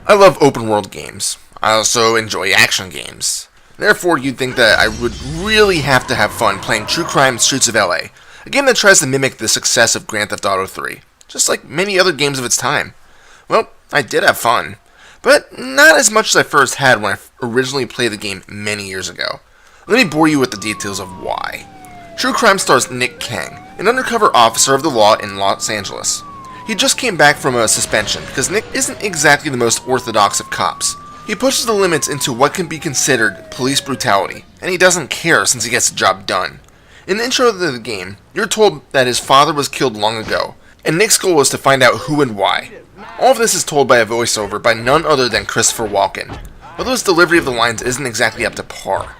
I love open world games. I also enjoy action games. Therefore, you'd think that I would really have to have fun playing True Crime Streets of LA, a game that tries to mimic the success of Grand Theft Auto 3, just like many other games of its time. Well, I did have fun, but not as much as I first had when I originally played the game many years ago. Let me bore you with the details of why. True Crime stars Nick Kang, an undercover officer of the law in Los Angeles. He just came back from a suspension because Nick isn't exactly the most orthodox of cops. He pushes the limits into what can be considered police brutality, and he doesn't care since he gets the job done. In the intro to the game, you're told that his father was killed long ago, and Nick's goal is to find out who and why. All of this is told by a voiceover by none other than Christopher Walken, although his delivery of the lines isn't exactly up to par.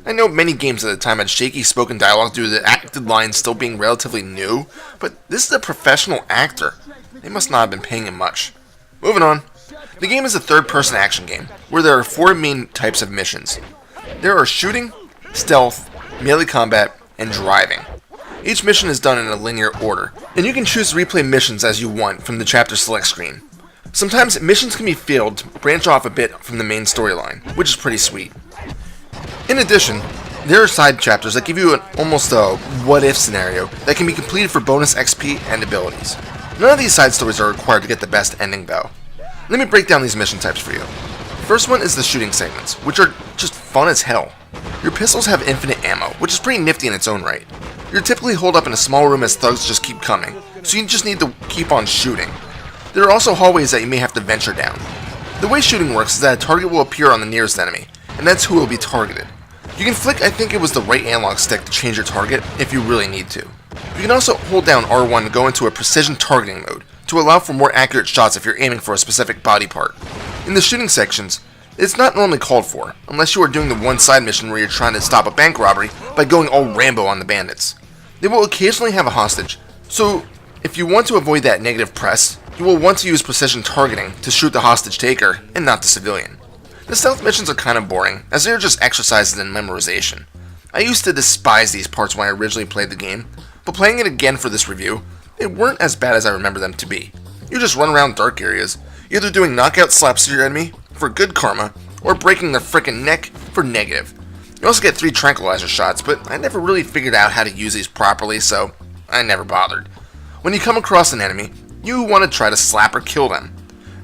I know many games at the time had shaky spoken dialogue due to the acted lines still being relatively new, but this is a professional actor. They must not have been paying him much. Moving on. The game is a third-person action game, where there are 4 main types of missions. There are shooting, stealth, melee combat, and driving. Each mission is done in a linear order, and you can choose to replay missions as you want from the chapter select screen. Sometimes missions can be failed to branch off a bit from the main storyline, which is pretty sweet. In addition, there are side chapters that give you almost a what-if scenario that can be completed for bonus XP and abilities. None of these side stories are required to get the best ending though. Let me break down these mission types for you. First one is the shooting segments, which are just fun as hell. Your pistols have infinite ammo, which is pretty nifty in its own right. You're typically holed up in a small room as thugs just keep coming, so you just need to keep on shooting. There are also hallways that you may have to venture down. The way shooting works is that a target will appear on the nearest enemy, and that's who will be targeted. You can flick, I think it was the right analog stick to change your target if you really need to. You can also hold down R1 to go into a precision targeting mode, to allow for more accurate shots if you're aiming for a specific body part. In the shooting sections, it's not normally called for, unless you are doing the one side mission where you're trying to stop a bank robbery by going all Rambo on the bandits. They will occasionally have a hostage, so if you want to avoid that negative press, you will want to use precision targeting to shoot the hostage taker and not the civilian. The stealth missions are kind of boring, as they are just exercises in memorization. I used to despise these parts when I originally played the game, but playing it again for this review, they weren't as bad as I remember them to be. You just run around dark areas, either doing knockout slaps to your enemy for good karma, or breaking their frickin' neck for negative. You also get 3 tranquilizer shots, but I never really figured out how to use these properly, so I never bothered. When you come across an enemy, you want to try to slap or kill them.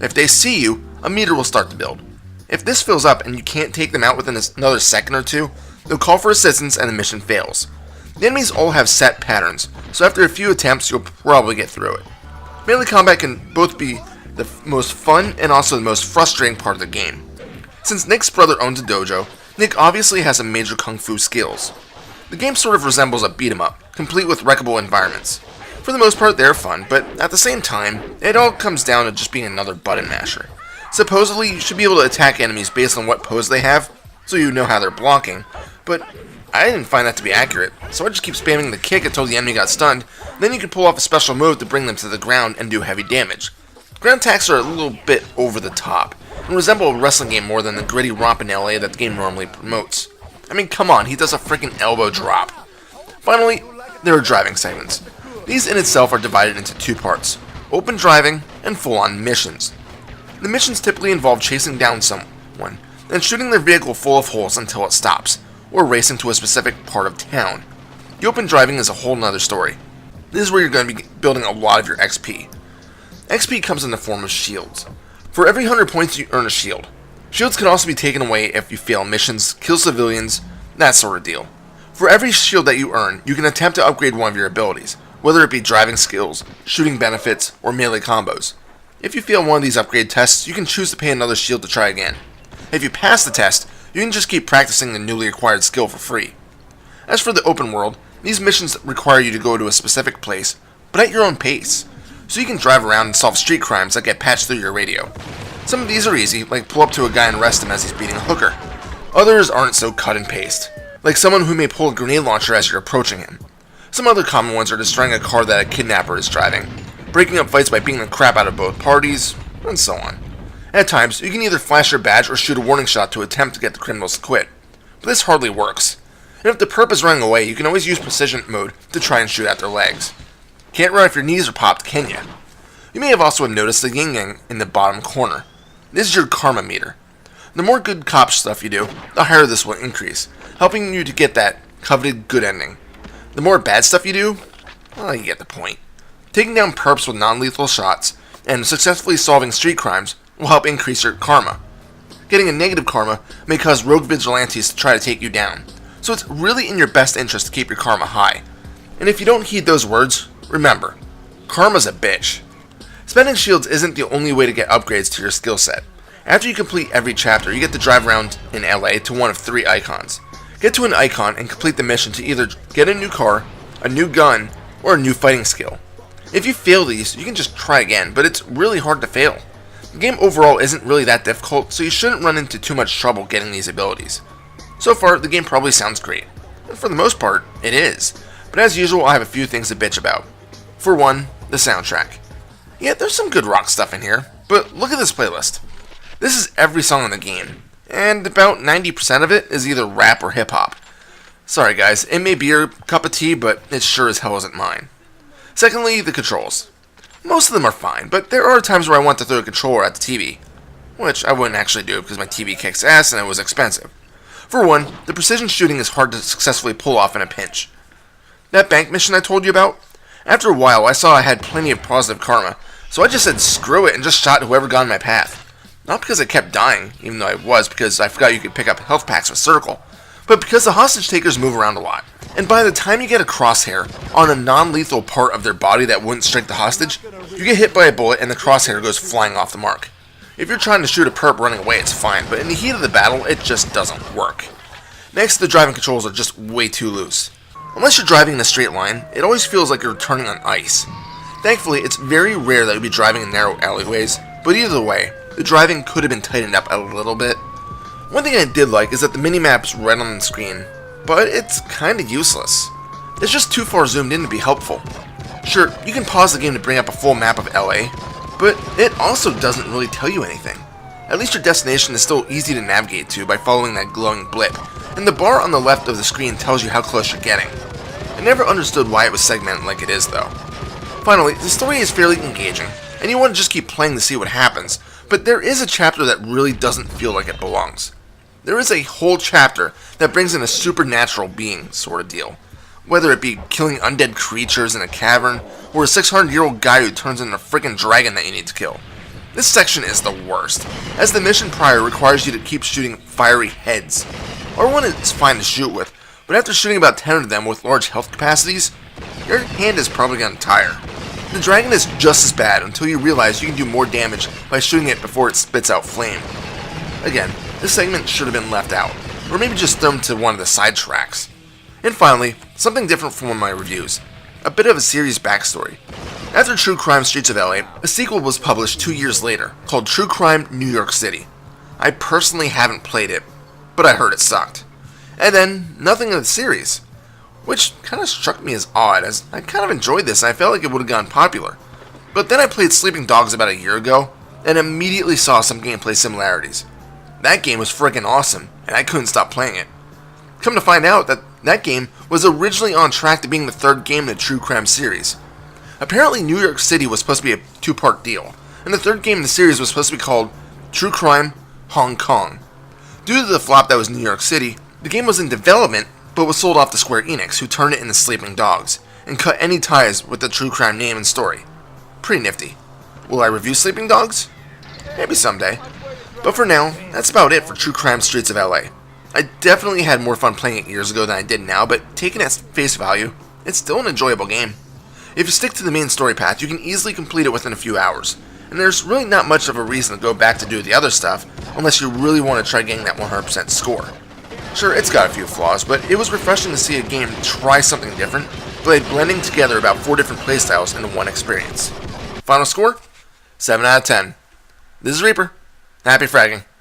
If they see you, a meter will start to build. If this fills up and you can't take them out within another second or two, they'll call for assistance and the mission fails. The enemies all have set patterns, so after a few attempts you'll probably get through it. Melee combat can both be the most fun and also the most frustrating part of the game. Since Nick's brother owns a dojo, Nick obviously has some major kung fu skills. The game sort of resembles a beat 'em up, complete with wreckable environments. For the most part they're fun, but at the same time, it all comes down to just being another button masher. Supposedly, you should be able to attack enemies based on what pose they have, so you know how they're blocking, but I didn't find that to be accurate, so I just keep spamming the kick until the enemy got stunned, then you can pull off a special move to bring them to the ground and do heavy damage. Ground attacks are a little bit over the top, and resemble a wrestling game more than the gritty romp in LA that the game normally promotes. I mean, come on, he does a freaking elbow drop. Finally, there are driving segments. These in itself are divided into 2 parts, open driving and full-on missions. The missions typically involve chasing down someone, then shooting their vehicle full of holes until it stops, or racing to a specific part of town. The open driving is a whole nother story. This is where you're going to be building a lot of your XP. XP comes in the form of shields. For every 100 points you earn a shield. Shields can also be taken away if you fail missions, kill civilians, that sort of deal. For every shield that you earn, you can attempt to upgrade one of your abilities, whether it be driving skills, shooting benefits, or melee combos. If you fail one of these upgrade tests, you can choose to pay another shield to try again. If you pass the test, you can just keep practicing the newly acquired skill for free. As for the open world, these missions require you to go to a specific place, but at your own pace, so you can drive around and solve street crimes that get patched through your radio. Some of these are easy, like pull up to a guy and arrest him as he's beating a hooker. Others aren't so cut and paste, like someone who may pull a grenade launcher as you're approaching him. Some other common ones are destroying a car that a kidnapper is driving, breaking up fights by beating the crap out of both parties, and so on. At times, you can either flash your badge or shoot a warning shot to attempt to get the criminals to quit, but this hardly works. And if the perp is running away, you can always use precision mode to try and shoot at their legs. Can't run if your knees are popped, can ya? You may have also noticed the yin-yang in the bottom corner. This is your karma meter. The more good cop stuff you do, the higher this will increase, helping you to get that coveted good ending. The more bad stuff you do, well, you get the point. Taking down perps with non-lethal shots and successfully solving street crimes will help increase your karma. Getting a negative karma may cause rogue vigilantes to try to take you down, so it's really in your best interest to keep your karma high. And if you don't heed those words, remember, karma's a bitch. Spending shields isn't the only way to get upgrades to your skill set. After you complete every chapter, you get to drive around in LA to one of 3 icons. Get to an icon and complete the mission to either get a new car, a new gun, or a new fighting skill. If you fail these, you can just try again, but it's really hard to fail. The game overall isn't really that difficult, so you shouldn't run into too much trouble getting these abilities. So far, the game probably sounds great, and for the most part, it is. But as usual, I have a few things to bitch about. For one, the soundtrack. Yeah, there's some good rock stuff in here, but look at this playlist. This is every song in the game, and about 90% of it is either rap or hip-hop. Sorry guys, it may be your cup of tea, but it sure as hell isn't mine. Secondly, the controls. Most of them are fine, but there are times where I want to throw a controller at the TV, which I wouldn't actually do because my TV kicks ass and it was expensive. For one, the precision shooting is hard to successfully pull off in a pinch. That bank mission I told you about? After a while, I saw I had plenty of positive karma, so I just said screw it and just shot whoever got in my path. Not because I kept dying, even though I was, because I forgot you could pick up health packs with circle, but because the hostage takers move around a lot. And by the time you get a crosshair on a non-lethal part of their body that wouldn't strike the hostage, you get hit by a bullet and the crosshair goes flying off the mark. If you're trying to shoot a perp running away, it's fine, but in the heat of the battle, it just doesn't work. Next, the driving controls are just way too loose. Unless you're driving in a straight line, it always feels like you're turning on ice. Thankfully, it's very rare that you'll be driving in narrow alleyways, but either way, the driving could have been tightened up a little bit. One thing I did like is that the minimap's right on the screen, but it's kinda useless. It's just too far zoomed in to be helpful. Sure, you can pause the game to bring up a full map of LA, but it also doesn't really tell you anything. At least your destination is still easy to navigate to by following that glowing blip, and the bar on the left of the screen tells you how close you're getting. I never understood why it was segmented like it is though. Finally, the story is fairly engaging, and you want to just keep playing to see what happens, but there is a chapter that really doesn't feel like it belongs. There is a whole chapter that brings in a supernatural being sort of deal. Whether it be killing undead creatures in a cavern, or a 600-year-old guy who turns into a freaking dragon that you need to kill. This section is the worst, as the mission prior requires you to keep shooting fiery heads. R1 is fine to shoot with, but after shooting about 10 of them with large health capacities, your hand is probably going to tire. The dragon is just as bad until you realize you can do more damage by shooting it before it spits out flame. Again, this segment should have been left out, or maybe just thrown to one of the side tracks. And finally, something different from one of my reviews, a bit of a series backstory. After True Crime Streets of LA, a sequel was published 2 years later, called True Crime New York City. I personally haven't played it, but I heard it sucked. And then, nothing in the series, which kind of struck me as odd, as I kind of enjoyed this and I felt like it would have gone popular. But then I played Sleeping Dogs about a year ago, and immediately saw some gameplay similarities. That game was freaking awesome, and I couldn't stop playing it. Come to find out that game was originally on track to being the 3rd game in the True Crime series. Apparently New York City was supposed to be a 2-part deal, and the 3rd game in the series was supposed to be called True Crime Hong Kong. Due to the flop that was New York City, the game was in development, but was sold off to Square Enix, who turned it into Sleeping Dogs, and cut any ties with the True Crime name and story. Pretty nifty. Will I review Sleeping Dogs? Maybe someday. But for now, that's about it for True Crime Streets of LA. I definitely had more fun playing it years ago than I did now, but taken at face value, it's still an enjoyable game. If you stick to the main story path, you can easily complete it within a few hours, and there's really not much of a reason to go back to do the other stuff, unless you really want to try getting that 100% score. Sure, it's got a few flaws, but it was refreshing to see a game try something different, by blending together about 4 different playstyles into one experience. Final score? 7 out of 10. This is Reaper. Happy fragging.